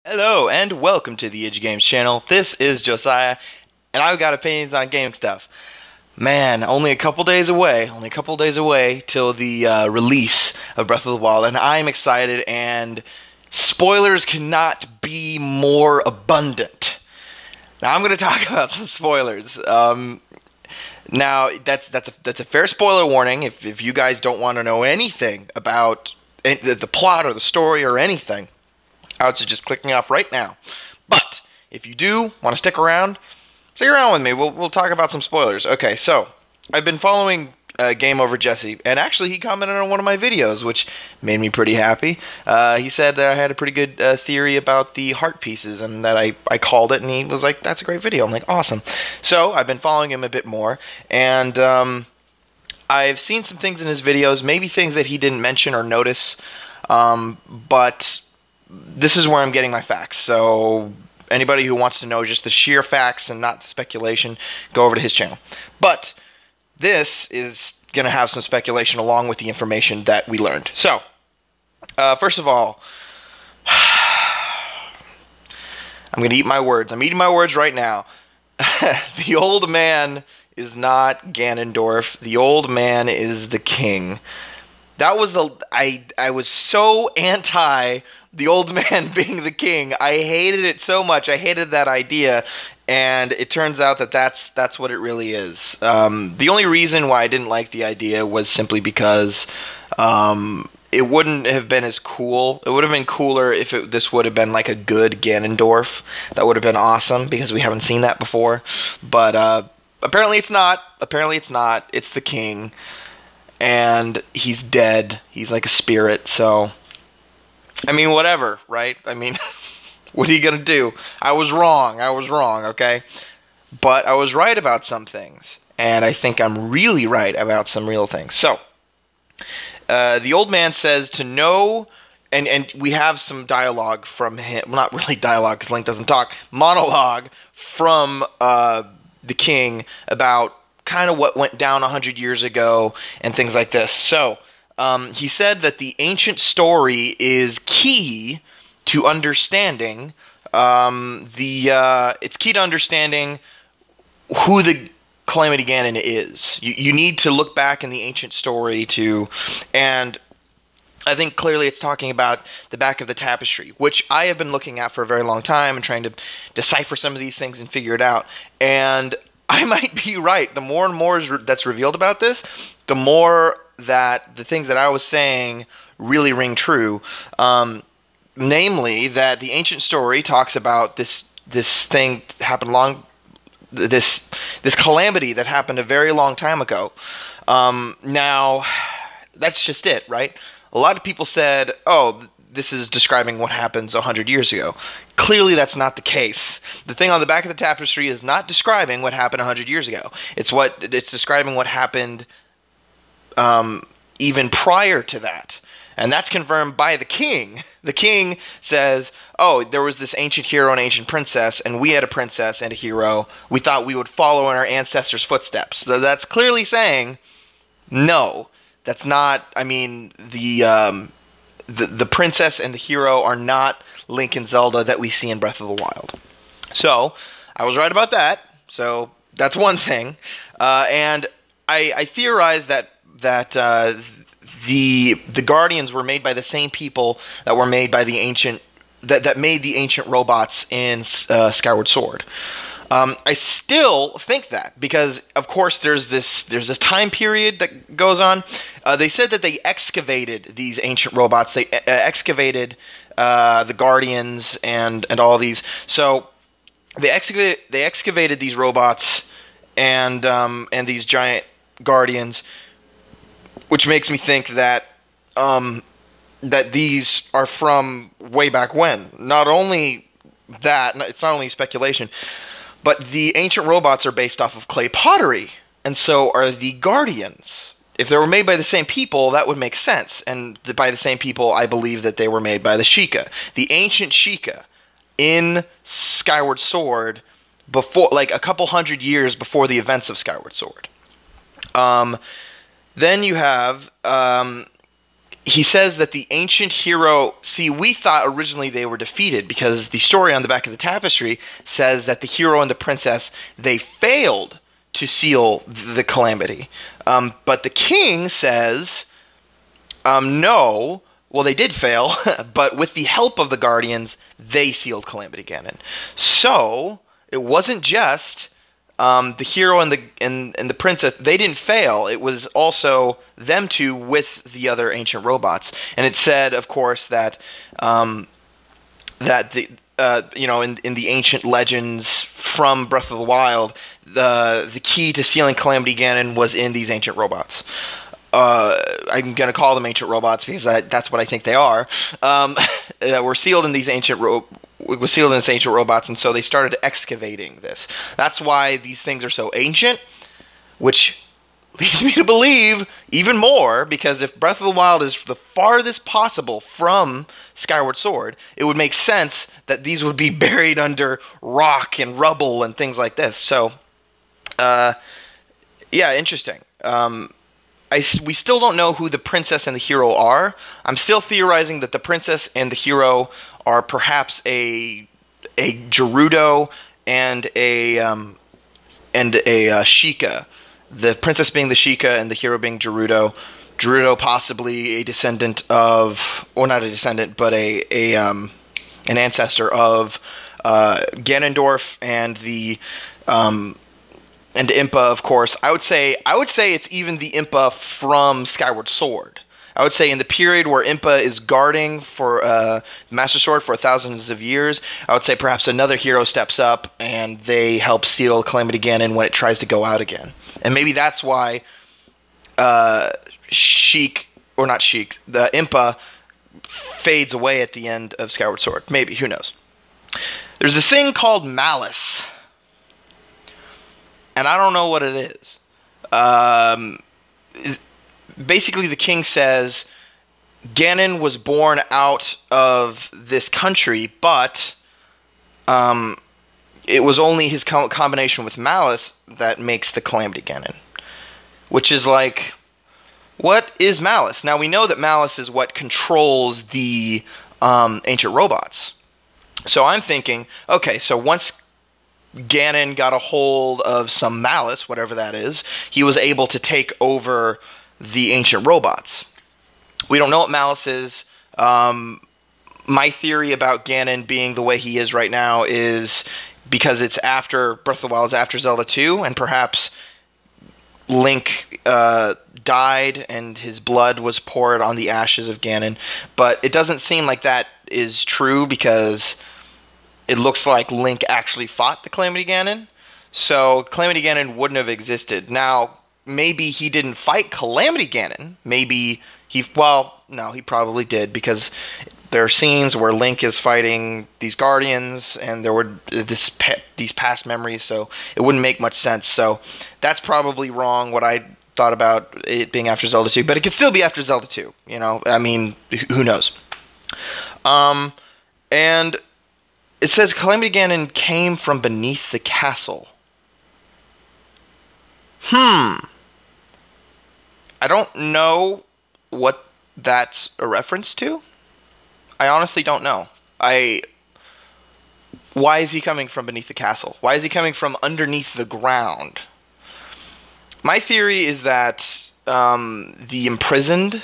Hello and welcome to the Edge Games channel. This is Josiah, and I've got opinions on gaming stuff. Man, only a couple days away, till the release of Breath of the Wild, and I'm excited, and spoilers cannot be more abundant. Now I'm going to talk about some spoilers. Now that's a fair spoiler warning. If you guys don't want to know anything about the plot or the story or anything, I would suggest clicking off right now. But if you do want to stick around with me. We'll talk about some spoilers. Okay, so I've been following Game Over Jesse, and actually he commented on one of my videos, which made me pretty happy. He said that I had a pretty good theory about the heart pieces, and that I called it, and he was like, "That's a great video." I'm like, "Awesome." So I've been following him a bit more, and I've seen some things in his videos, maybe things that he didn't mention or notice, but this is where I'm getting my facts. So anybody who wants to know just the sheer facts and not the speculation, go over to his channel. But this is going to have some speculation along with the information that we learned. So, first of all, I'm going to eat my words. I'm eating my words right now. The old man is not Ganondorf. The old man is the king. That was I was so anti the old man being the king. I hated it so much. I hated that idea, and it turns out that that's what it really is. The only reason why I didn't like the idea was simply because it wouldn't have been as cool. It would have been cooler if this would have been like a good Ganondorf. That would have been awesome, because we haven't seen that before. But apparently it's not. Apparently it's not. It's the king. And he's dead. He's like a spirit, so I mean, whatever, right? I mean, what are you gonna do? I was wrong, okay? But I was right about some things, and I think I'm really right about some real things. So, the old man says to know, and we have some dialogue from him, well, not really dialogue, because Link doesn't talk, monologue from the king about kind of what went down 100 years ago and things like this. So, he said that the ancient story is key to understanding it's key to understanding who the Calamity Ganon is. You need to look back in the ancient story and I think clearly it's talking about the back of the tapestry, which I have been looking at for a very long time and trying to decipher some of these things and figure it out. And I might be right. The more and more that's revealed about this, the more that the things that I was saying really ring true. Namely, that the ancient story talks about this thing happened this calamity that happened a very long time ago. Now, that's just it, right? A lot of people said, "Oh, this is describing what happens 100 years ago." Clearly, that's not the case. The thing on the back of the tapestry is not describing what happened 100 years ago. It's describing what happened even prior to that. And that's confirmed by the king. The king says, "Oh, there was this ancient hero and ancient princess, and we had a princess and a hero. We thought we would follow in our ancestors' footsteps." So that's clearly saying, no, that's not. I mean, the princess and the hero are not Link and Zelda that we see in Breath of the Wild. So I was right about that. So that's one thing. And I theorized that the Guardians were made by the same people that were made by the ancient that made the ancient robots in Skyward Sword. I still think that, because of course there's this time period that goes on. They said that they excavated these ancient robots. They excavated the Guardians and all these. So they excavated these robots and these giant Guardians, which makes me think that that these are from way back when. Not only that, it's not only speculation, but the ancient robots are based off of clay pottery, and so are the Guardians. If they were made by the same people, that would make sense. And by the same people, I believe that they were made by the Sheikah. The ancient Sheikah in Skyward Sword, before, like a couple hundred years before the events of Skyward Sword. Then you have he says that the ancient hero. See, we thought originally they were defeated because the story on the back of the tapestry says that the hero and the princess, they failed to seal the calamity. But the king says, no. Well, they did fail, but with the help of the guardians, they sealed Calamity Ganon. So it wasn't just the hero and the princess. They didn't fail. It was also them two with the other ancient robots. And it said, of course, that that the in the ancient legends from Breath of the Wild, the key to sealing Calamity Ganon was in these ancient robots. I'm going to call them ancient robots because that's what I think they are. That were sealed in these ancient robots, and so they started excavating this. That's why these things are so ancient, which leads me to believe even more, because if Breath of the Wild is the farthest possible from Skyward Sword, it would make sense that these would be buried under rock and rubble and things like this. So, yeah, interesting. We still don't know who the princess and the hero are. I'm still theorizing that the princess and the hero are perhaps a Gerudo and a Sheikah. The princess being the Sheikah and the hero being Gerudo. Gerudo possibly a descendant of, or not a descendant, but an ancestor of Ganondorf and the and Impa, of course. I would say it's even the Impa from Skyward Sword. I would say in the period where Impa is guarding for Master Sword for thousands of years, I would say perhaps another hero steps up and they help seal Calamity Ganon when it tries to go out again. And maybe that's why the Impa fades away at the end of Skyward Sword. Maybe, who knows? There's this thing called malice. And I don't know what it is. Basically, the king says Ganon was born out of this country, but it was only his combination with malice that makes the Calamity Ganon. Which is like, what is malice? Now, we know that malice is what controls the ancient robots. So I'm thinking, okay, so once Ganon got a hold of some malice, whatever that is, he was able to take over the ancient robots. We don't know what malice is. My theory about Ganon being the way he is right now is because it's after Breath of the Wild is after Zelda 2, and perhaps Link died and his blood was poured on the ashes of Ganon. But it doesn't seem like that is true, because it looks like Link actually fought the Calamity Ganon. So Calamity Ganon wouldn't have existed. Now, maybe he didn't fight Calamity Ganon. Maybe he probably did, because there are scenes where Link is fighting these guardians, and there were these past memories, so it wouldn't make much sense. So that's probably wrong, what I thought about it being after Zelda 2. But it could still be after Zelda 2, I mean, who knows? And it says Calamity Ganon came from beneath the castle. I don't know what that's a reference to. I honestly don't know. Why is he coming from beneath the castle? Why is he coming from underneath the ground? My theory is that the imprisoned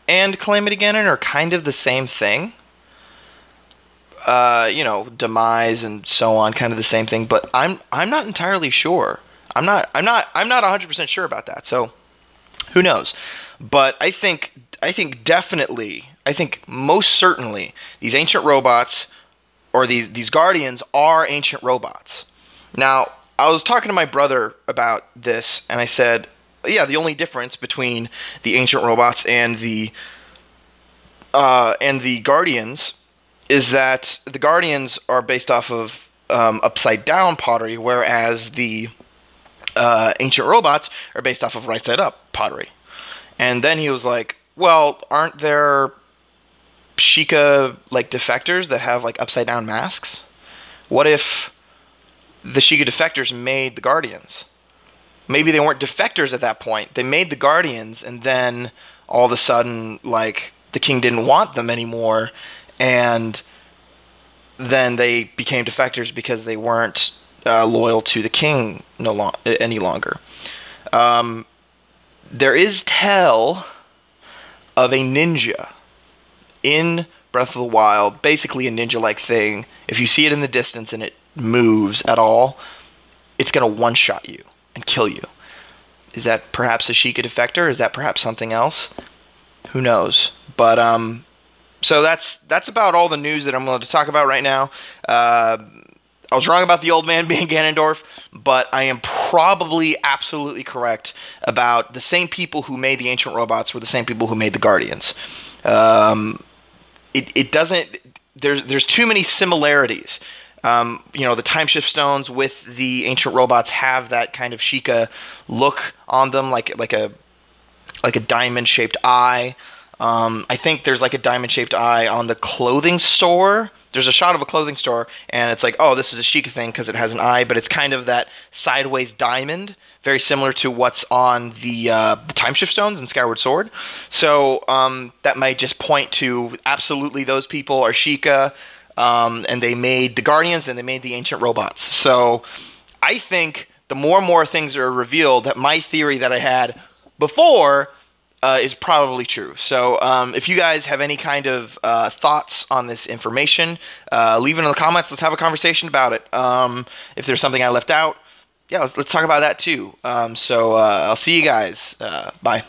and Calamity Ganon are kind of the same thing. Demise and so on, kind of the same thing, but I'm not entirely sure. I'm not 100% sure about that. So who knows? But I think most certainly these ancient robots, or these guardians, are ancient robots. Now, I was talking to my brother about this, and I said, yeah, the only difference between the ancient robots and the guardians is that the guardians are based off of upside down pottery, whereas the ancient robots are based off of right side up pottery. And then he was like, well, aren't there Sheikah defectors that have upside down masks? What if the Sheikah defectors made the guardians? Maybe they weren't defectors at that point. They made the guardians, and then all of a sudden the king didn't want them anymore, and then they became defectors because they weren't loyal to the king any longer. There is tell of a ninja in Breath of the Wild, basically a ninja-like thing. If you see it in the distance and it moves at all, it's going to one-shot you and kill you. Is that perhaps a Sheikah defector? Is that perhaps something else? Who knows? But so that's about all the news that I'm going to talk about right now. I was wrong about the old man being Ganondorf, but I am probably absolutely correct about the same people who made the ancient robots were the same people who made the Guardians. It doesn't. There's too many similarities. The time shift stones with the ancient robots have that kind of Sheikah look on them, like a diamond shaped eye. I think there's like a diamond shaped eye on the clothing store. There's a shot of a clothing store, and it's like, oh, this is a Sheikah thing because it has an eye, but it's kind of that sideways diamond, very similar to what's on the time shift stones in Skyward Sword. So that might just point to absolutely those people are Sheikah, and they made the Guardians and they made the ancient robots. So I think the more and more things are revealed, that my theory that I had before is probably true. So if you guys have any kind of thoughts on this information, leave it in the comments. Let's have a conversation about it. If there's something I left out, yeah, let's talk about that too. So I'll see you guys. Bye.